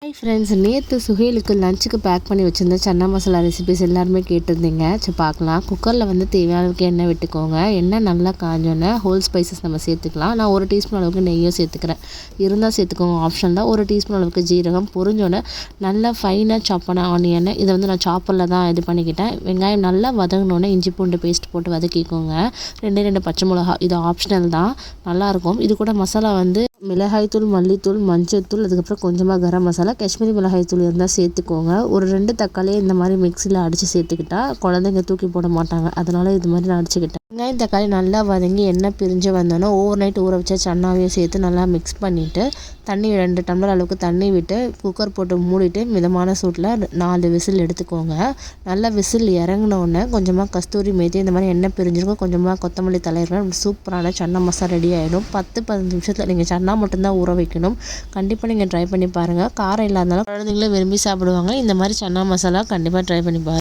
Hi friends, நேற்று சுஹேலுக்கு லஞ்சுக்கு back பண்ணி வச்சுருந்த சன்னா மசாலா ரெசிபிஸ் எல்லாருமே கேட்டிருந்தீங்க. சரி பார்க்கலாம். குக்கரில் தேவையான அளவுக்கு எண்ணெய் விட்டுக்கோங்க. எண்ணெய் நல்லா காஞ்சோன்னே ஹோல் ஸ்பைசஸ் நம்ம சேர்த்துக்கலாம். நான் 1 டீஸ்பூன் அளவுக்கு நெய்யும் சேர்த்துக்கிறேன். இருந்தால் சேர்த்துக்கோங்க, ஆப்ஷன் தான். 1 டீஸ்பூன் அளவுக்கு ஜீரகம் பொரிஞ்சோன்னே நல்லா ஃபைனாக சாப் பண்ண ஆனியன், இதை நான் சாப்பரில் தான் இது பண்ணிக்கிட்டேன். வெங்காயம் நல்லா வதங்கினோன்னே இஞ்சி பூண்டு பேஸ்ட் போட்டு வதக்கிக்கோங்க. 2 பச்சை மிளகா, இது ஆப்ஷனல் தான், நல்லாயிருக்கும். இது கூட மசாலா மிளகாய்த்தூள், மல்லித்தூள், மஞ்சள்தூள், அதுக்கப்புறம் கொஞ்சமாக கரம் மசாலா, காஷ்மீரி மிளகாய்த்தூள் இருந்தால் சேர்த்துக்கோங்க. ஒரு 2 தக்காளியை இந்த மாதிரி மிக்சியில் அடித்து சேர்த்துக்கிட்டா குழந்தைங்க தூக்கி போட மாட்டாங்க. அதனால் இது மாதிரி நான் அடிச்சுக்கிட்டேன். வெங்காயம் தக்காளி நல்லா வதங்கி எண்ணெய் பிரிஞ்சு வந்தோன்னே ஓவர் நைட் ஊற வச்ச சன்னாவையும் சேர்த்து நல்லா மிக்ஸ் பண்ணிவிட்டு தண்ணி 2 டம்ளர் அளவுக்கு தண்ணி விட்டு குக்கர் போட்டு மூடிட்டு மிதமான சூட்டில் 4 விசில் எடுத்துக்கோங்க. நல்லா விசில் இறங்கினோடனே கொஞ்சமாக கஸ்தூரி மேத்தி, இந்த மாதிரி எண்ணெய் பிரிஞ்சிருக்கும், கொஞ்சமாக கொத்தமல்லி தலையிடலாம். சூப்பரான சன்னா மசாலா ரெடி ஆகிடும். 10-15 நிமிஷத்தில் நீங்கள் சன்னா மட்டும்தான் ஊற வைக்கணும். கண்டிப்பாக நீங்கள் ட்ரை பண்ணி பாருங்கள். காரம் இல்லாதனால குழந்தைங்களும் விரும்பி சாப்பிடுவாங்க. இந்த மாதிரி சன்னா மசாலா கண்டிப்பாக ட்ரை பண்ணி பாருங்கள்.